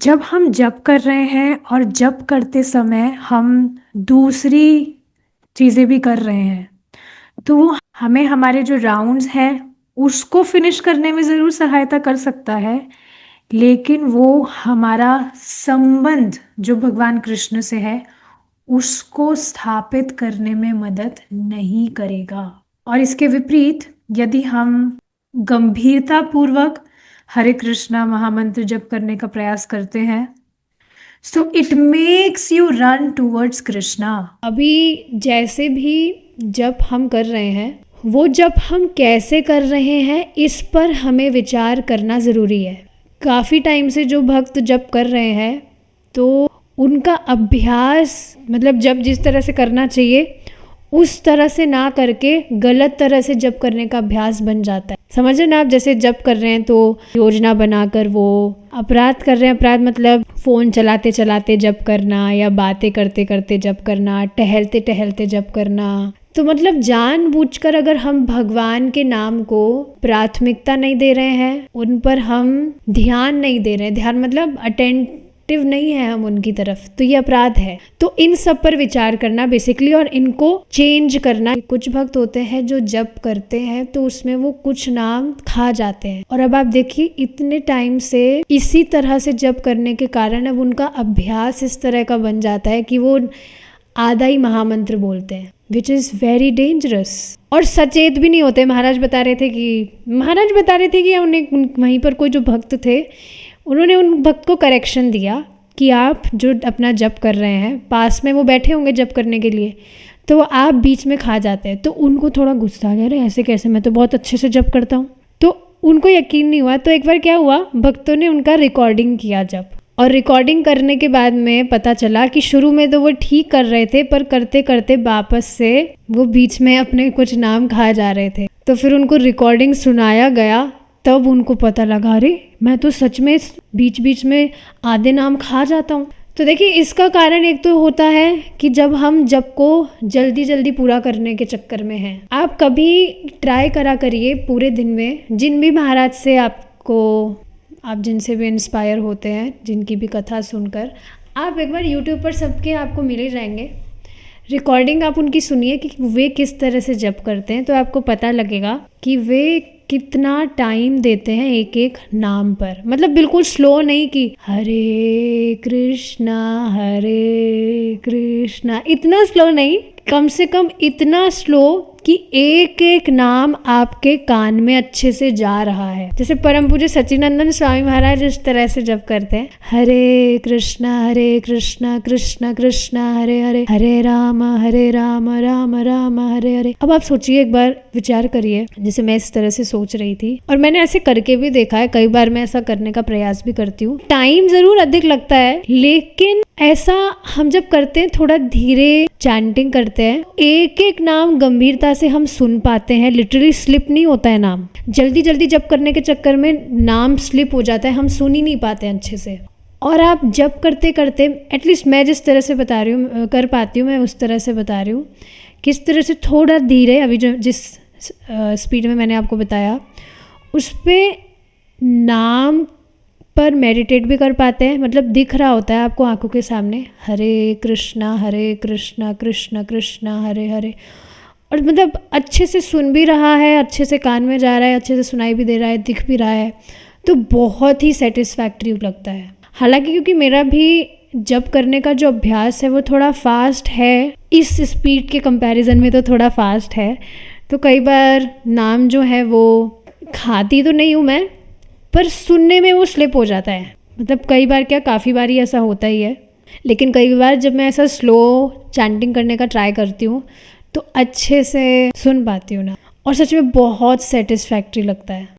जब हम जप कर रहे हैं और जप करते समय हम दूसरी चीज़ें भी कर रहे हैं, तो वो हमें हमारे जो राउंड्स हैं उसको फिनिश करने में ज़रूर सहायता कर सकता है, लेकिन वो हमारा संबंध जो भगवान कृष्ण से है उसको स्थापित करने में मदद नहीं करेगा। और इसके विपरीत यदि हम गंभीरतापूर्वक हरे कृष्णा महामंत्र जप करने का प्रयास करते हैं, so it makes you run towards Krishna. अभी जैसे भी जप हम कर रहे हैं, वो जप हम कैसे कर रहे हैं इस पर हमें विचार करना ज़रूरी है। काफ़ी टाइम से जो भक्त जप कर रहे हैं तो उनका अभ्यास मतलब जप जिस तरह से करना चाहिए उस तरह से ना करके गलत तरह से जप करने का अभ्यास बन जाता है। समझे ना आप, जैसे जप कर रहे हैं तो योजना बनाकर वो अपराध कर रहे हैं। अपराध मतलब फ़ोन चलाते चलाते जप करना या बातें करते करते जप करना, टहलते टहलते जप करना। तो मतलब जानबूझकर अगर हम भगवान के नाम को प्राथमिकता नहीं दे रहे हैं, उन पर हम ध्यान नहीं दे रहे हैं, ध्यान मतलब अटेंटिव नहीं है हम उनकी तरफ, तो ये अपराध है। तो इन सब पर विचार करना बेसिकली और इनको चेंज करना। कुछ भक्त होते हैं जो जप करते हैं तो उसमें वो कुछ नाम खा जाते हैं, और अब आप देखिए इतने टाइम से इसी तरह से जप करने के कारण अब उनका अभ्यास इस तरह का बन जाता है कि वो आधा ही महामंत्र बोलते हैं, विच इज़ वेरी डेंजरस। और सचेत भी नहीं होते। महाराज बता रहे थे कि उन्हें वहीं पर कोई जो भक्त थे उन्होंने उन भक्त को करेक्शन दिया कि आप जो अपना जप कर रहे हैं, पास में वो बैठे होंगे जप करने के लिए, तो आप बीच में खा जाते हैं। तो उनको थोड़ा गुस्सा आ गया, अरे ऐसे कैसे, मैं तो बहुत अच्छे से जप करता हूँ। तो उनको यकीन नहीं हुआ। तो एक बार क्या हुआ, भक्तों ने उनका रिकॉर्डिंग किया जप, और रिकॉर्डिंग करने के बाद में पता चला कि शुरू में तो वो ठीक कर रहे थे, पर करते करते वापस से वो बीच में अपने कुछ नाम खाए जा रहे थे। तो फिर उनको रिकॉर्डिंग सुनाया गया, तब उनको पता लगा, अरे मैं तो सच में बीच बीच में आधे नाम खा जाता हूँ। तो देखिए इसका कारण एक तो होता है कि जब हम जप को जल्दी जल्दी पूरा करने के चक्कर में हैं। आप कभी ट्राई करा करिए पूरे दिन में, जिन भी महाराज से आप जिनसे भी इंस्पायर होते हैं, जिनकी भी कथा सुनकर, आप एक बार यूट्यूब पर सबके आपको मिल ही जाएंगे रिकॉर्डिंग। आप उनकी सुनिए कि वे किस तरह से जप करते हैं, तो आपको पता लगेगा कि वे कितना टाइम देते हैं एक एक नाम पर। मतलब बिल्कुल स्लो नहीं कि हरे कृष्णा, इतना स्लो नहीं, कम से कम इतना स्लो कि एक एक नाम आपके कान में अच्छे से जा रहा है। जैसे परम पूज्य सच्चिदानंद स्वामी महाराज इस तरह से जप करते हैं, हरे कृष्णा कृष्णा कृष्णा हरे हरे, हरे राम राम राम हरे हरे। अब आप सोचिए, एक बार विचार करिए, जैसे मैं इस तरह से सोच रही थी, और मैंने ऐसे करके भी देखा है, कई बार मैं ऐसा करने का प्रयास भी करती हूँ। टाइम जरूर अधिक लगता है, लेकिन ऐसा हम जब करते हैं, थोड़ा धीरे चैंटिंग करते हैं, एक एक नाम गंभीरता से हम सुन पाते हैं। लिटरली स्लिप नहीं होता है नाम। जल्दी जल्दी जप करने के चक्कर में नाम स्लिप हो जाता है, हम सुन ही नहीं पाते हैं अच्छे से। और आप जप करते करते, एटलीस्ट मैं जिस तरह से बता रही हूँ, कर पाती हूँ, मैं उस तरह से बता रही हूँ, किस तरह से थोड़ा धीरे, अभी जो जिस स्पीड में मैंने आपको बताया उस पर नाम पर मेडिटेट भी कर पाते हैं। मतलब दिख रहा होता है आपको आंखों के सामने, हरे कृष्णा कृष्णा कृष्णा हरे हरे, और मतलब अच्छे से सुन भी रहा है, अच्छे से कान में जा रहा है, अच्छे से सुनाई भी दे रहा है, दिख भी रहा है, तो बहुत ही सेटिस्फैक्ट्री लगता है। हालांकि क्योंकि मेरा भी जप करने का जो अभ्यास है वो थोड़ा फास्ट है, इस स्पीड के कंपैरिजन में तो थोड़ा फास्ट है, तो कई बार नाम जो है वो खाती तो नहीं हूँ मैं, पर सुनने में वो स्लिप हो जाता है। मतलब कई बार क्या, काफ़ी बार ही ऐसा होता ही है, लेकिन कई बार जब मैं ऐसा स्लो चैंटिंग करने का ट्राई करती हूँ तो अच्छे से सुन पाती हूँ ना, और सच में बहुत सेटिस्फैक्ट्री लगता है।